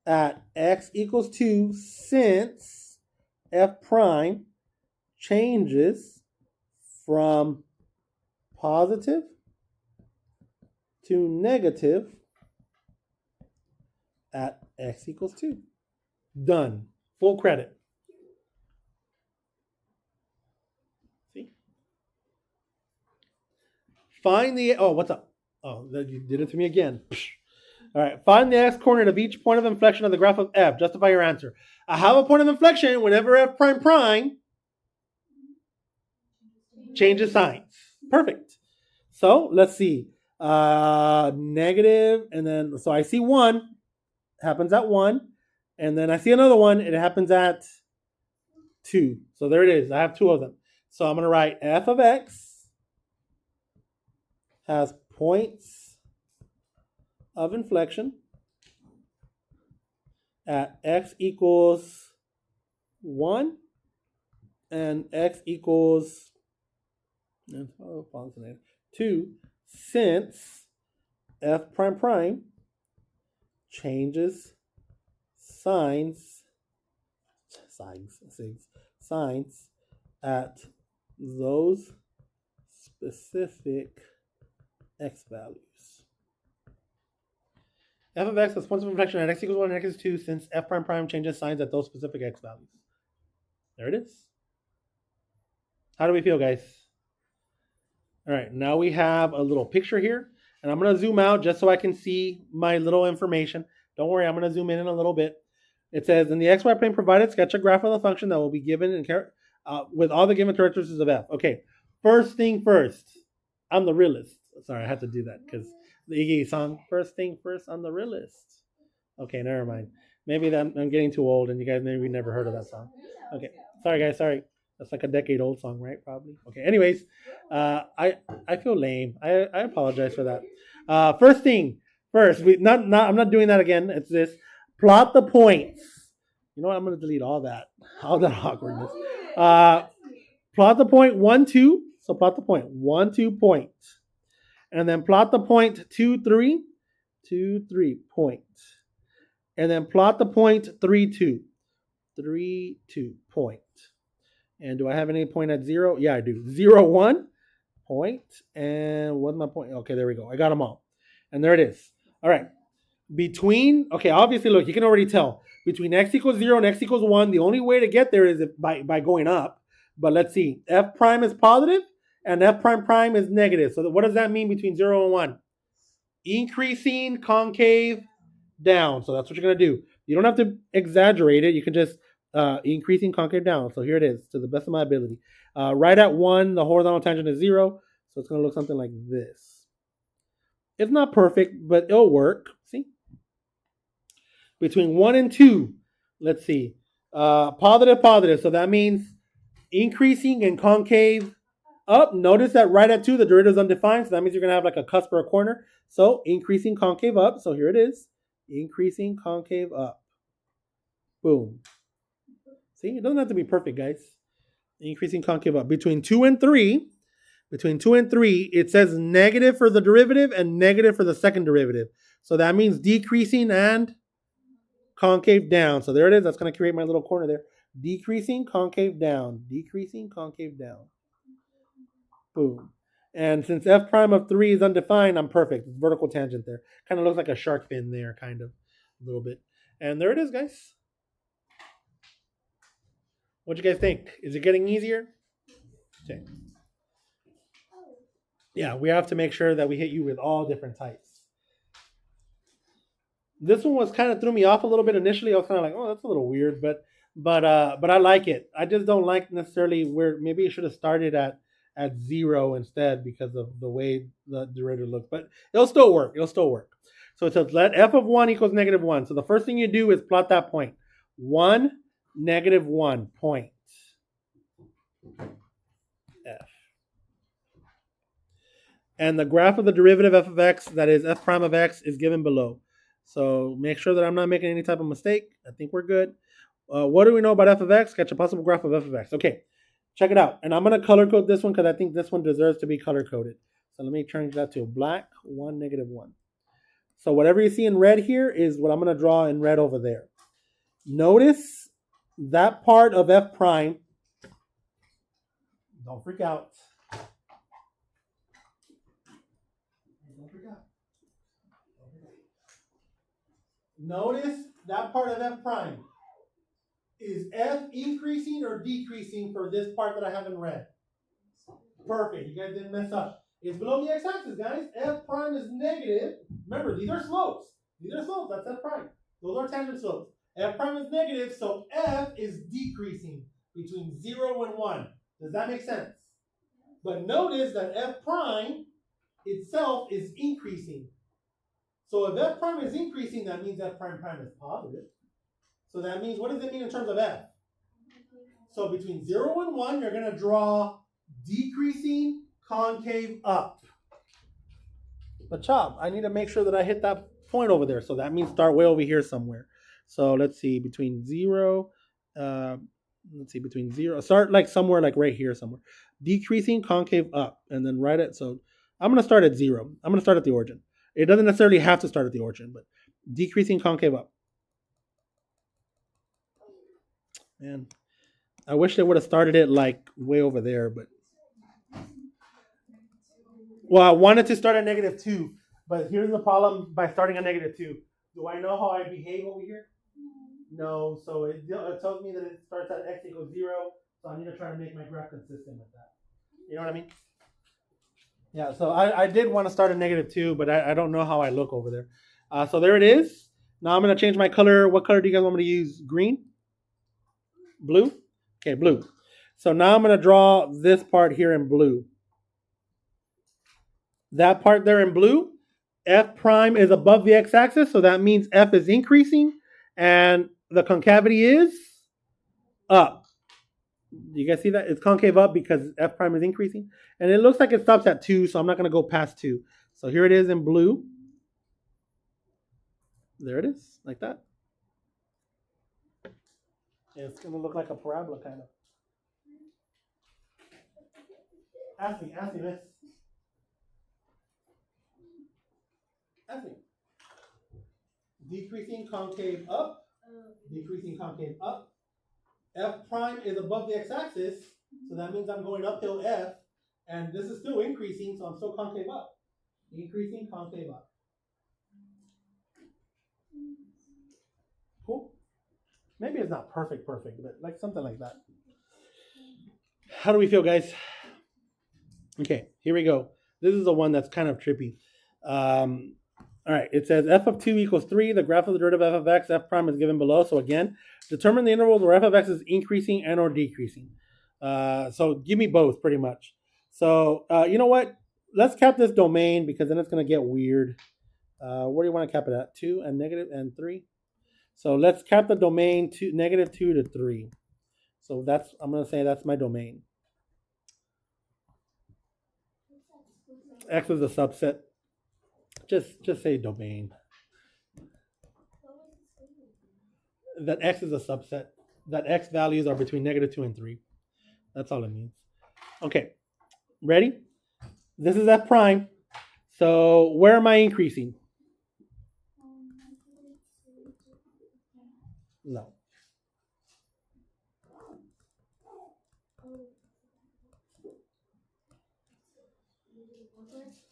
at x equals 2 since f prime changes from positive to negative at x equals 2. Done. Full credit. See? Find the... Oh, what's up? Oh, you did it to me again. All right. Find the x-coordinate of each point of inflection of the graph of f. Justify your answer. I have a point of inflection whenever f prime prime changes signs. Perfect. So let's see. Negative, and then so I see one happens at 1, and then I see another one. It happens at 2. So there it is. I have 2 of them. So I'm going to write f of x has points of inflection at x equals 1 and x equals 2 since f prime prime changes signs at those specific x values. F of x has points of inflection at x equals 1 and x equals 2 since f prime prime changes signs at those specific x values. There it is. How do we feel, guys? All right, now we have a little picture here, and I'm going to zoom out just so I can see my little information. Don't worry, I'm going to zoom in a little bit. It says, in the xy plane provided, sketch a graph of the function that will be given with all the given characteristics of f. Okay, first thing first, I'm the realist. Sorry, I had to do that because the Iggy song, first thing first, I'm the realist. Okay, never mind. Maybe I'm getting too old and you guys maybe never heard of that song. Okay, sorry guys, sorry. That's like a decade-old song, right? Probably. Okay. Anyways, I feel lame. I apologize for that. First thing first. I'm not doing that again. It's this. Plot the points. You know what? I'm gonna delete all that awkwardness. Plot the point 1, 2. So plot the point 1, 2 point, and then plot the point 2, 3, 2, 3 point, and then plot the point 3, 2, 3, 2 point. And do I have any point at 0? Yeah, I do. 0, 1 point. And what's my point? Okay, there we go. I got them all. And there it is. All right. Okay, obviously, look, you can already tell. Between x equals 0 and x equals 1, the only way to get there is by going up. But let's see. F prime is positive and f prime prime is negative. So what does that mean between 0 and 1? Increasing concave down. So that's what you're going to do. You don't have to exaggerate it. You can just increasing concave down. So here it is, to the best of my ability. Right at 1, the horizontal tangent is 0. So it's going to look something like this. It's not perfect, but it'll work. See? Between 1 and 2, let's see. Positive, positive. So that means increasing and concave up. Notice that right at 2, the derivative is undefined. So that means you're going to have like a cusp or a corner. So increasing concave up. So here it is. Increasing concave up. Boom. See, it doesn't have to be perfect, guys. Increasing concave up. Between 2 and 3, it says negative for the derivative and negative for the second derivative. So that means decreasing and concave down. So there it is. That's going to create my little corner there. Decreasing, concave down. Decreasing, concave down. Boom. And since f prime of 3 is undefined, I'm perfect. It's vertical tangent there. Kind of looks like a shark fin there, kind of. A little bit. And there it is, guys. What do you guys think? Is it getting easier? Okay. Yeah, we have to make sure that we hit you with all different types. This one was kind of threw me off a little bit initially. I was kind of like, oh, that's a little weird, but I like it. I just don't like necessarily where maybe it should have started at 0 instead because of the way the derivative looks. But it'll still work. So it says let f of 1 equals negative 1. So the first thing you do is plot that point. 1, negative 1 point. F. And the graph of the derivative f of x, that is f prime of x, is given below. So make sure that I'm not making any type of mistake. I think we're good. What do we know about f of x? Sketch a possible graph of f of x. Okay, check it out. And I'm going to color code this one because I think this one deserves to be color coded. So let me change that to black, 1, negative 1. So whatever you see in red here is what I'm going to draw in red over there. Notice that part of f prime. Don't freak out. Notice that part of f prime. Is f increasing or decreasing for this part that I have in red? Perfect. You guys didn't mess up. It's below the x-axis, guys. F prime is negative. Remember, these are slopes. These are slopes. That's f prime. Those are tangent slopes. F prime is negative, so f is decreasing between 0 and 1. Does that make sense? But notice that f prime itself is increasing. So if f prime is increasing, that means f prime prime is positive. So that means, what does it mean in terms of f? So between 0 and 1, you're going to draw decreasing concave up. But chop, I need to make sure that I hit that point over there. So that means start way over here somewhere. So let's see, between 0, between 0, start like somewhere like right here somewhere. Decreasing concave up, and then write it. So I'm going to start at 0. I'm going to start at the origin. It doesn't necessarily have to start at the origin, but decreasing concave up. Man, I wish they would have started it like way over there, but well, I wanted to start at -2, but here's the problem by starting at -2. Do I know how I behave over here? No, so it tells me that it starts at x equals 0, so I need to try to make my graph consistent with that. You know what I mean? Yeah, so I did want to start at -2, but I don't know how I look over there. So there it is. Now I'm going to change my color. What color do you guys want me to use? Green? Blue? Okay, blue. So now I'm going to draw this part here in blue. That part there in blue, f prime is above the x-axis, so that means f is increasing, and the concavity is up. You guys see that? It's concave up because f prime is increasing. And it looks like it stops at 2, so I'm not going to go past 2. So here it is in blue. There it is, like that. It's going to look like a parabola, kind of. Ask me, miss. Ask me. Decreasing concave up. Decreasing concave up. F prime is above the x-axis, so that means I'm going uphill f, and this is still increasing, so I'm still concave up. Increasing concave up. Cool? Maybe it's not perfect, but like something like that. How do we feel, guys? Okay, here we go. This is the one that's kind of trippy. All right, it says f of 2 equals 3. The graph of the derivative of f of x, f prime is given below. So again, determine the intervals where f of x is increasing and or decreasing. So give me both, pretty much. So you know what? Let's cap this domain because then it's going to get weird. Where do you want to cap it at? 2 and negative and 3? So let's cap the domain to -2 to 3. So that's, I'm going to say that's my domain. X is a subset. Just say domain. That x is a subset. That x values are between -2 and 3. That's all it means. Okay, ready? This is f prime. So where am I increasing? No.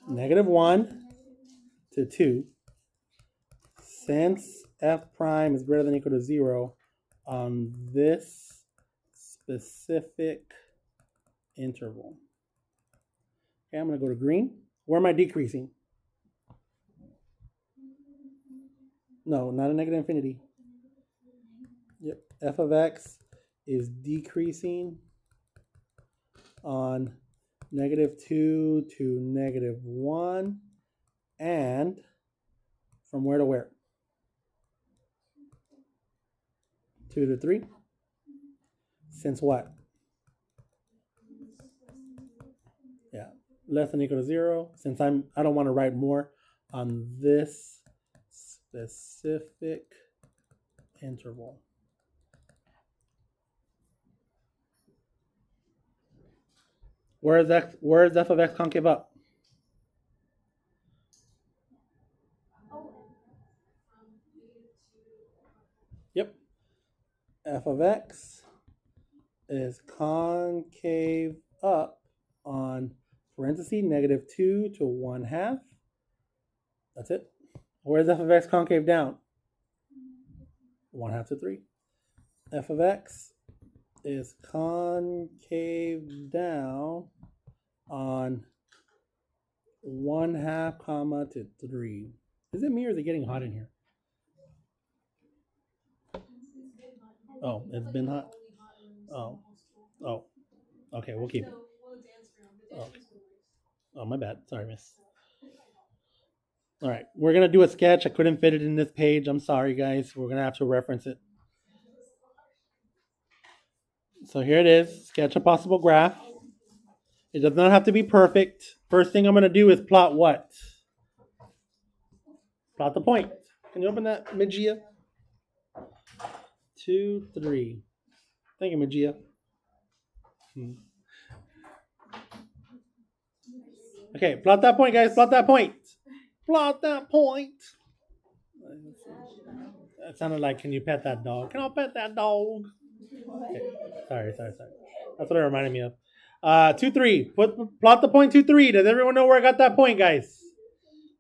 -1 to 2. Since f prime is greater than or equal to 0 on this specific interval. Okay, I'm going to go to green. Where am I decreasing? No, not a negative infinity. Yep, f of x is decreasing on -2 to -1, and from where to where? 2 to 3. Since what? Yeah, less than or equal to 0. Since I don't want to write more on this specific interval. Where is f of x concave up? Yep. F of x is concave up on parentheses -2 to 1/2. That's it. Where's f of x concave down? 1/2 to 3. F of x is concave down on 1/2 comma to 3. Is it me or is it getting hot in here? Oh, it's been hot. Oh, oh, okay, we'll keep it. Oh, oh my bad. Sorry, miss. All right, we're gonna do a sketch. I couldn't fit it in this page. I'm sorry, guys. We're gonna have to reference it. So here it is. Sketch a possible graph. It does not have to be perfect. First thing I'm gonna do is plot what? Plot the point. Can you open that, Magia? 2, 3. Thank you, Magia. Okay, plot that point, guys. Plot that point. Plot that point. That sounded like, can you pet that dog? Can I pet that dog? Okay. Sorry. That's what it reminded me of. 2, 3. Plot the point 2, 3. Does everyone know where I got that point, guys?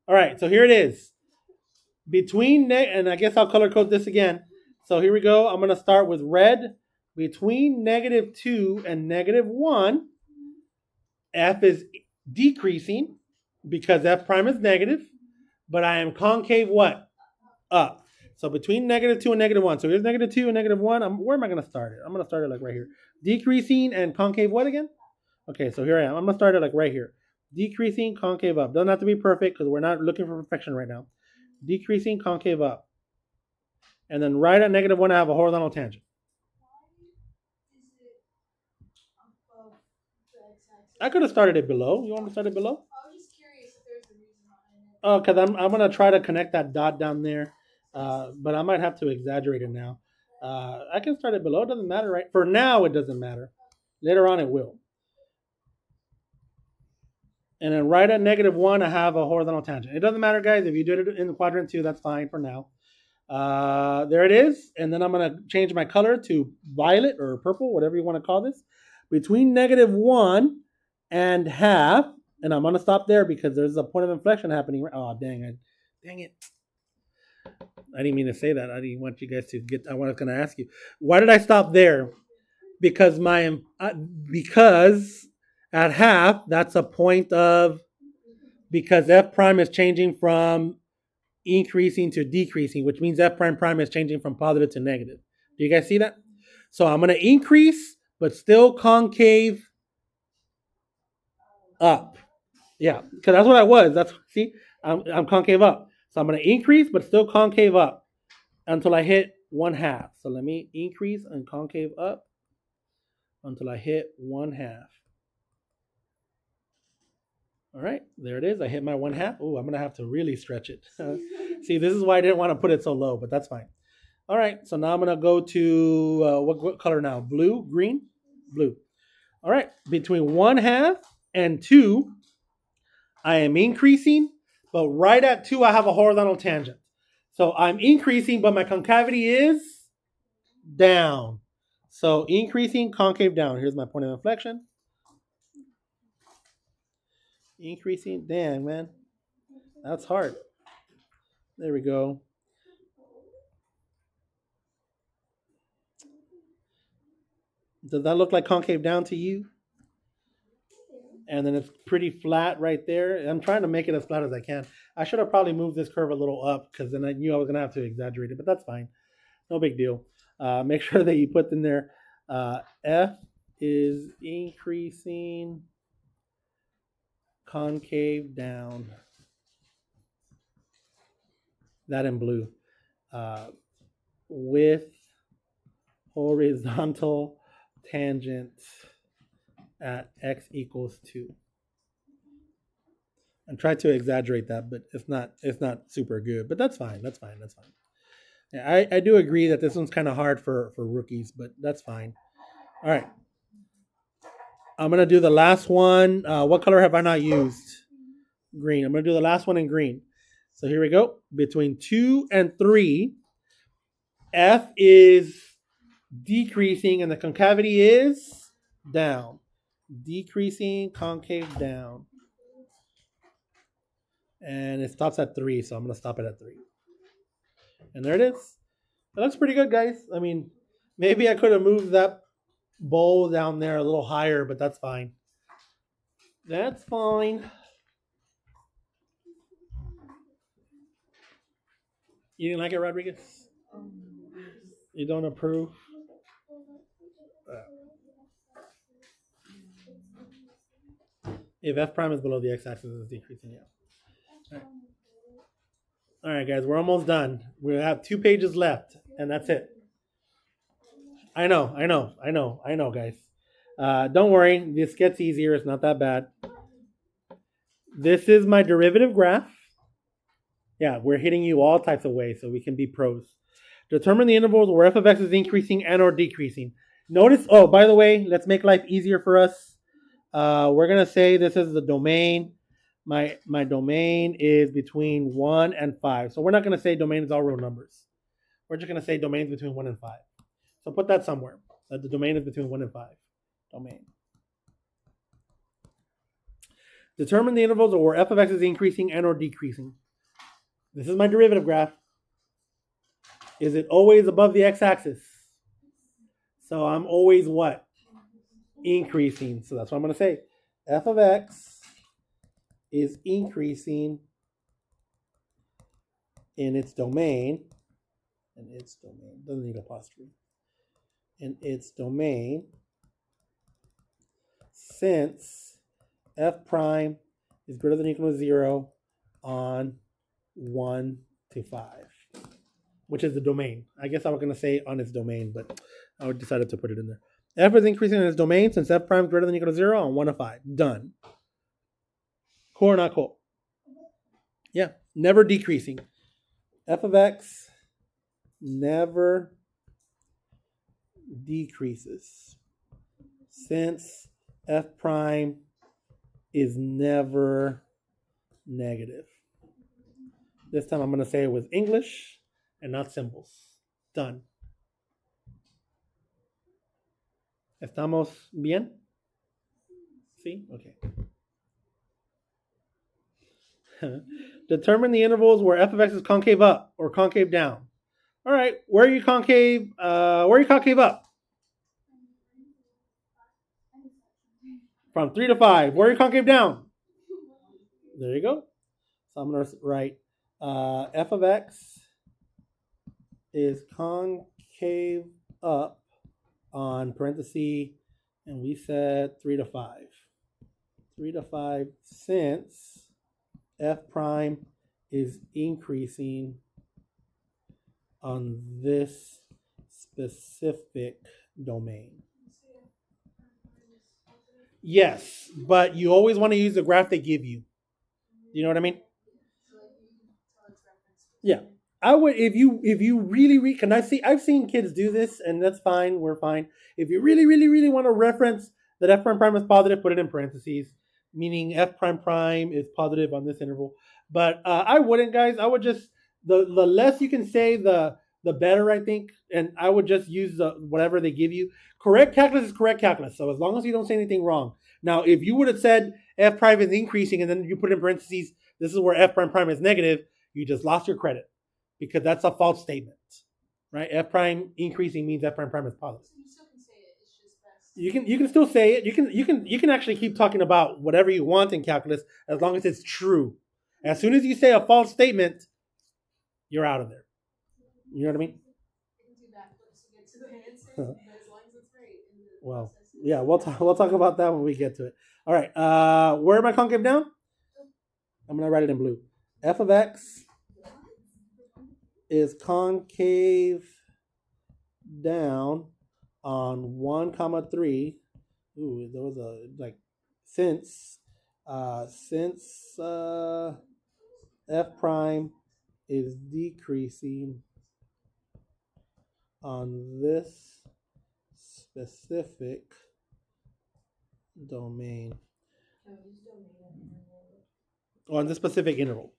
All right, so here it is. And I guess I'll color code this again. So here we go. I'm going to start with red. Between -2 and -1, f is decreasing because f prime is negative, but I am concave what? Up. So between -2 and -1. So here's -2 and -1. Where am I going to start it? I'm going to start it like right here. Decreasing and concave what again? Okay, so here I am. I'm going to start it like right here. Decreasing, concave up. Doesn't have to be perfect because we're not looking for perfection right now. Decreasing, concave up. And then right at -1, I have a horizontal tangent. I could have started it below. You want me to start it below? Oh, because I'm going to try to connect that dot down there. But I might have to exaggerate it now. I can start it below. It doesn't matter, right? For now, it doesn't matter. Later on, it will. And then right at -1, I have a horizontal tangent. It doesn't matter, guys. If you did it in quadrant 2, that's fine for now. There it is. And then I'm going to change my color to violet or purple, whatever you want to call this. Between -1 and half. And I'm going to stop there because there's a point of inflection happening. Oh, dang it. I didn't mean to say that. I didn't want you guys to get. I was going to ask you, why did I stop there? Because because at half, that's a point of, because f prime is changing from increasing to decreasing, which means f prime prime is changing from positive to negative. Do you guys see that? So I'm going to increase, but still concave up. Yeah, because that's what I was. I'm concave up. So I'm going to increase, but still concave up until I hit 1/2. So let me increase and concave up until I hit 1/2. All right, there it is. I hit my 1/2. Oh, I'm going to have to really stretch it. See, this is why I didn't want to put it so low, but that's fine. All right, so now I'm going to go to, what color now? Blue, green, blue. All right, between 1/2 and 2, I am increasing, but right at 2, I have a horizontal tangent. So I'm increasing, but my concavity is down. So increasing, concave down. Here's my point of inflection. Increasing, dang, man. That's hard. There we go. Does that look like concave down to you? And then it's pretty flat right there. I'm trying to make it as flat as I can. I should have probably moved this curve a little up because then I knew I was going to have to exaggerate it, but that's fine. No big deal. Make sure that you put in there F is increasing, concave down. That in blue. With horizontal tangent at x equals 2. And try to exaggerate that, but it's not super good. But that's fine. Yeah, I do agree that this one's kind of hard for rookies, but that's fine. All right. I'm going to do the last one. What color have I not used? Green. I'm going to do the last one in green. So here we go. Between 2 and 3, F is decreasing and the concavity is down. Decreasing, concave down. And it stops at 3, so I'm going to stop it at 3. And there it is. That looks pretty good, guys. I mean, maybe I could have moved that bowl down there a little higher, but that's fine. That's fine. You didn't like it, Rodriguez? You don't approve? If f prime is below the x-axis, it's decreasing. Yeah. All right. All right, guys, we're almost done. We have 2 pages left, and that's it. I know, guys. Don't worry, this gets easier. It's not that bad. This is my derivative graph. Yeah, we're hitting you all types of ways, so we can be pros. Determine the intervals where f of x is increasing and or decreasing. Notice, oh, by the way, let's make life easier for us. We're going to say this is the domain. My domain is between 1 and 5. So we're not going to say domain is all real numbers. We're just going to say domain is between 1 and 5. So put that somewhere, that the domain is between 1 and 5. Domain. Determine the intervals where f of x is increasing and or decreasing. This is my derivative graph. Is it always above the x-axis? So I'm always what? Increasing. So that's what I'm going to say. F of x is increasing in its domain. In its domain. Doesn't need apostrophe. In its domain since f prime is greater than or equal to 0 on 1 to 5, which is the domain. I guess I was going to say on its domain, but I decided to put it in there. F is increasing in its domain since f prime is greater than or equal to 0 on 1 to 5. Done. Cool or not cool? Yeah, never decreasing. F of x never decreases since f prime is never negative. This time I'm going to say it with English and not symbols. Done. ¿Estamos bien? ¿Sí? Okay. Determine the intervals where f of x is concave up or concave down. All right, where are you concave? Where are you concave up? From 3 to 5. Where are you concave down? There you go. So I'm going to write f of x is concave up on parenthesis, and we said 3 to 5. 3 to 5 since f prime is increasing on this specific domain. Yes, but you always want to use the graph they give you. You know what I mean? Yeah. I would if you really can I've seen kids do this, and that's fine, we're fine. If you really want to reference that f prime prime is positive, put it in parentheses, meaning f prime prime is positive on this interval. But I wouldn't, guys. I would just the less you can say, the better, I think. And I would just use whatever they give you. Correct calculus is correct calculus. So as long as you don't say anything wrong. Now, if you would have said f prime is increasing and then you put in parentheses, this is where f prime prime is negative, you just lost your credit, because that's a false statement, right? F prime increasing means f prime prime is positive. So you still can say it. It's just best. You can still say it. You can actually keep talking about whatever you want in calculus as long as it's true. As soon as you say a false statement, you're out of there. You know what I mean? Well, yeah, we'll talk about that when we get to it. All right. Where am I concave down? I'm gonna write it in blue. F of x is concave down on 1, 3. Ooh, there was a since f prime is decreasing on this specific domain. On this specific interval.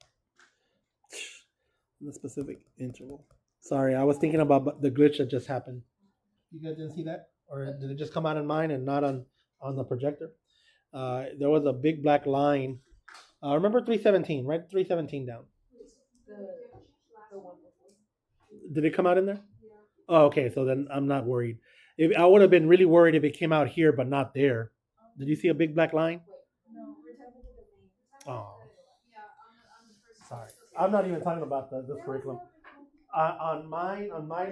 In the specific interval. Sorry, I was thinking about the glitch that just happened. You guys didn't see that? Or did it just come out in mine and not on the projector? There was a big black line. Remember 317, right? 317 down. The one before. Did it come out in there? Yeah. Oh, okay. So then I'm not worried. I would have been really worried if it came out here but not there. Did you see a big black line? No, we're talking about the name. Oh. Yeah, on the first. Sorry. I'm not even talking about this curriculum. on my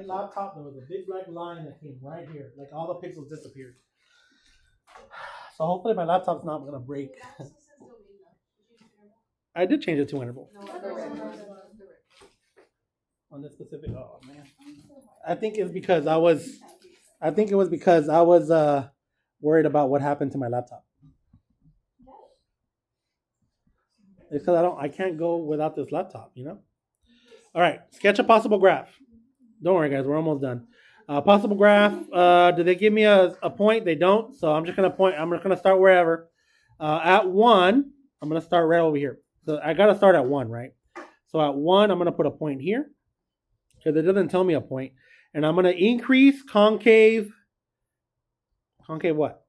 laptop, there was a big black line that came right here. Like all the pixels disappeared. So hopefully my laptop's not gonna break. I did change it to interval. On this specific. Oh man. I think it was because I was worried about what happened to my laptop. It's because I can't go without this laptop, you know? All right, sketch a possible graph. Don't worry, guys, we're almost done. Possible graph. Do they give me a point? They don't. So I'm just gonna point. I'm just gonna start wherever. At 1, I'm gonna start right over here. So I gotta start at 1, right? So at 1, I'm gonna put a point here because it doesn't tell me a point, and I'm gonna increase concave. Concave what?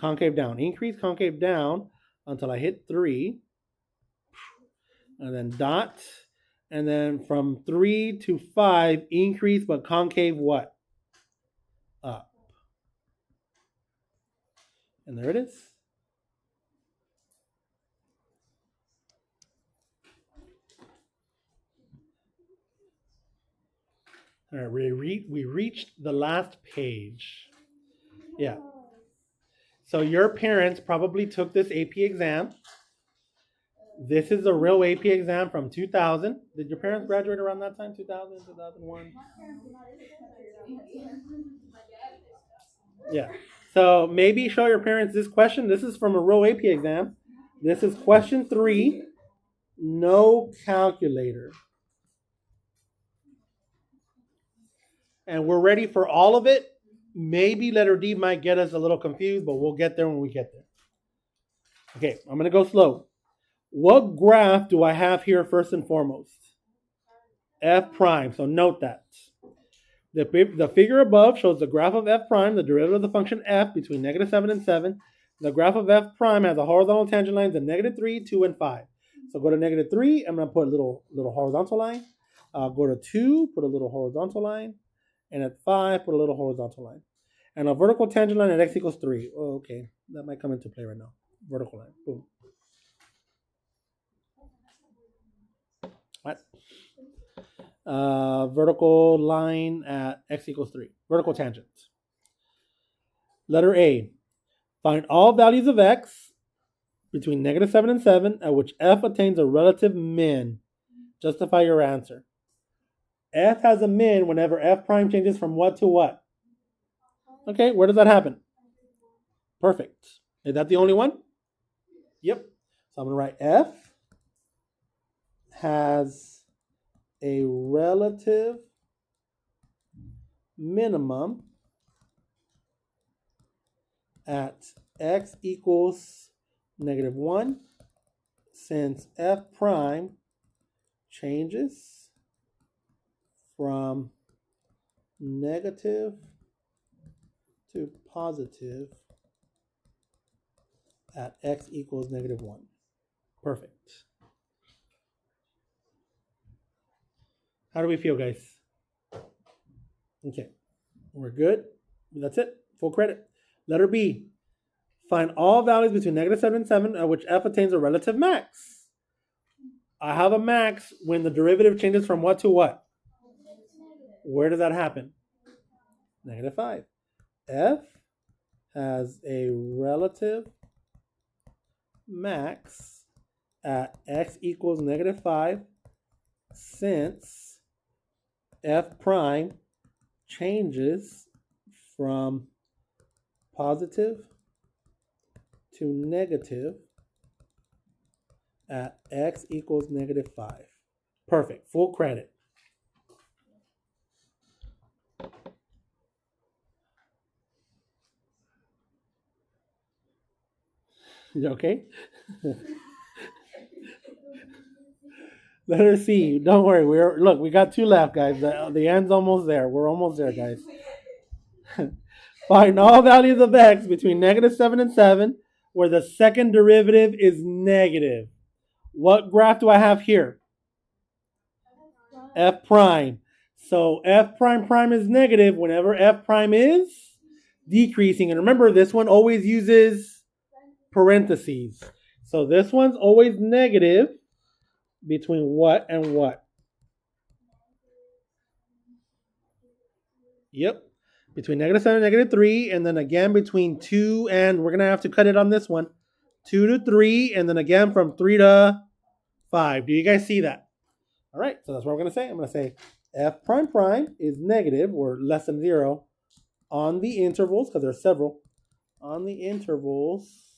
Concave down. Increase concave down until I hit 3, and then dot. And then from 3 to 5, increase, but concave what? Up. And there it is. All right, we reached the last page. Yeah. So your parents probably took this AP exam. This is a real AP exam from 2000. Did your parents graduate around that time? 2000, 2001? Yeah. So maybe show your parents this question. This is from a real AP exam. This is question 3. No calculator. And we're ready for all of it. Maybe letter D might get us a little confused, but we'll get there when we get there. Okay, I'm going to go slow. What graph do I have here first and foremost? F prime. So note that. The figure above shows the graph of f prime, the derivative of the function f between -7 and 7. The graph of f prime has a horizontal tangent lines of -3, 2, and 5. So go to -3, I'm going to put a little horizontal line. Go to 2, put a little horizontal line. And at 5, put a little horizontal line. And a vertical tangent line at x equals 3. Oh, okay. That might come into play right now. Vertical line. Boom. What? Vertical line at x equals 3. Vertical tangent. Letter A. Find all values of x between -7 and 7 at which f attains a relative min. Justify your answer. F has a min whenever f prime changes from what to what? Okay, where does that happen? Perfect. Is that the only one? Yep. So I'm going to write f has a relative minimum at x equals -1 since f prime changes from negative to positive at x equals -1. Perfect. How do we feel, guys? Okay, we're good. That's it. Full credit. Letter B. Find all values between -7 and 7 at which f attains a relative max. I have a max when the derivative changes from what to what? Where does that happen? -5. F has a relative max at x equals -5 since f prime changes from positive to negative at x equals -5. Perfect. Full credit. Okay? Letter C. Don't worry. We got 2 left, guys. The end's almost there. We're almost there, guys. Find all values of x between -7 and 7 where the second derivative is negative. What graph do I have here? F prime. So f prime prime is negative whenever f prime is decreasing. And remember, this one always uses parentheses. So this one's always negative between what and what? Yep. Between -7 and -3, and then again between 2 and we're going to have to cut it on this one. 2 to 3, and then again from 3 to 5. Do you guys see that? All right, so that's what I'm going to say. I'm going to say f prime prime is negative or less than 0 on the intervals, because there's several, on the intervals,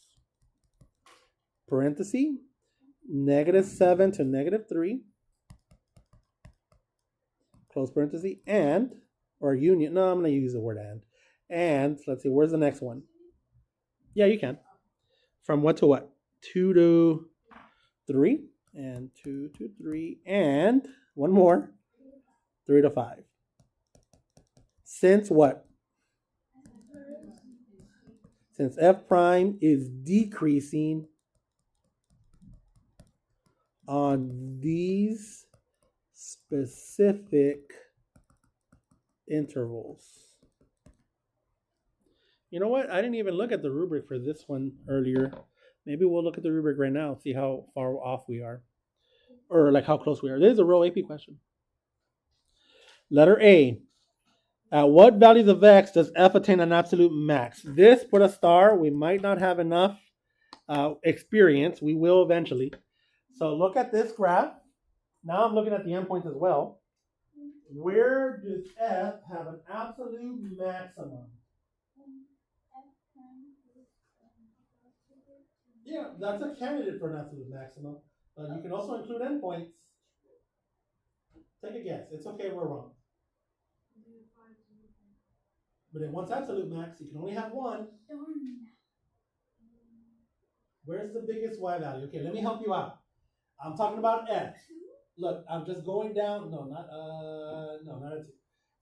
parenthesis, -7 to -3, close parenthesis, and, or union, no, I'm going to use the word and, let's see, where's the next one? Yeah, you can. From what to what? 2 to 3, and 2 to 3, and one more, 3 to 5. Since what? Since f prime is decreasing on these specific intervals. You know what? I didn't even look at the rubric for this one earlier. Maybe we'll look at the rubric right now, see how far off we are. Or like how close we are. This is a real AP question. Letter A. At what values of x does f attain an absolute max? This, put a star. We might not have enough experience. We will eventually. So look at this graph. Now I'm looking at the endpoints as well. Where does f have an absolute maximum? Yeah, that's a candidate for an absolute maximum. But you can also include endpoints. Take a guess. It's okay if we're wrong. But it wants absolute max. You can only have one. Where's the biggest y value? Okay, let me help you out. I'm talking about f. Look, I'm just going down. No, not a 2.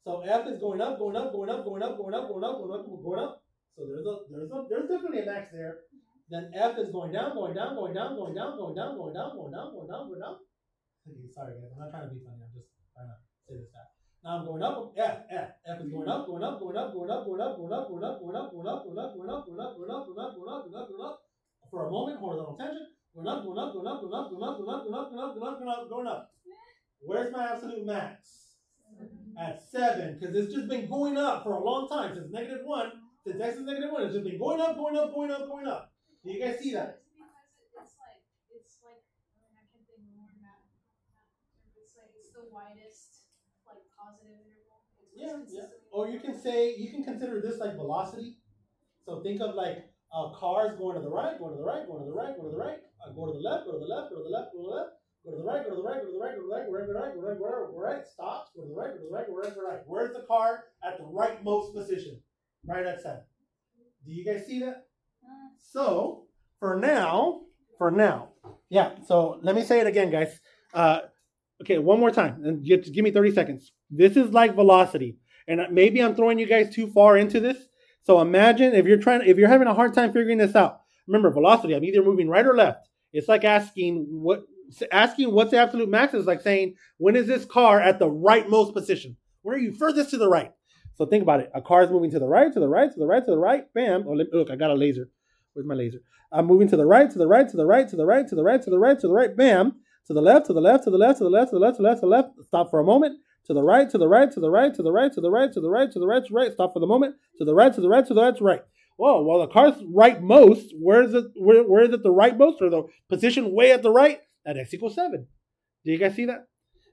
So f is going up, going up, going up, going up, going up, going up, going up, going up. So there's definitely a max there. Then f is going down, going down, going down, going down, going down, going down, going down, going down, going down. Okay, sorry guys, I'm not trying to be funny. I'm just trying to say this fast. Now I'm going up. F is going up, going up, going up, going up, going up, going up, going up, going up, going up, going up, going up, going up, going up, going up, going up, going up, going up. For a moment, horizontal tension. Going up, going up, going up, going up, going up, going up, going up, going up, going up, going up, going up. Where's my absolute max? At 7, because it's just been going up for a long time since -1. Since x is -1, it's just been going up, going up, going up, going up. Do you guys see that? It's like I can't think of more than it's the widest positive interval. Yeah. Or you can consider this like velocity. So think of like cars going to the right, going to the right, going to the right, going to the right, go to the left, go to the left, go to the left, go to the left, go to the right, go to the right, go to the right, go to the right, go to the right, go to the right, go to the right, stops, go to the right, go to the right, go to the right, go to the right. Where's the car at the rightmost position? Right at 7. Do you guys see that? So for now, yeah. So let me say it again, guys. Okay, one more time, and just give me 30 seconds. This is like velocity, and maybe I'm throwing you guys too far into this. So imagine if you're having a hard time figuring this out. Remember, velocity. I'm either moving right or left. It's like asking what's the absolute max is like saying when is this car at the rightmost position? Where are you furthest to the right? So think about it. A car is moving to the right, to the right, to the right, to the right. Bam. Oh, look, I got a laser. Where's my laser? I'm moving to the right, to the right, to the right, to the right, to the right, to the right, to the right. Bam. To the left, to the left, to the left, to the left, to the left, to the left, to the left. Stop for a moment. To the right, to the right, to the right, to the right, to the right, to the right, to the right, to the right. Stop for the moment. To the right, to the right, to the right, to the right. Whoa, well, the car's right most. Where is it the right most, or the position way at the right? At x equals 7. Do you guys see that?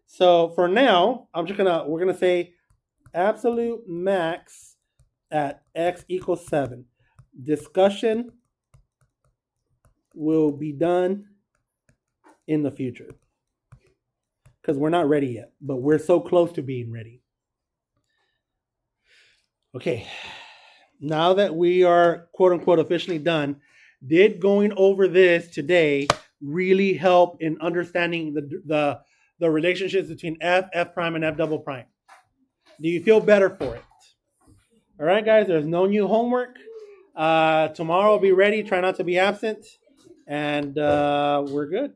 So for now, we're gonna say absolute max at x equals 7. Discussion will be done in the future because we're not ready yet, but we're so close to being ready. Okay, now that we are quote unquote officially done, did going over this today really help in understanding the relationships between f prime, and f double prime? Do you feel better for it? All right, guys, there's no new homework. Tomorrow, be ready. Try not to be absent. And we're good.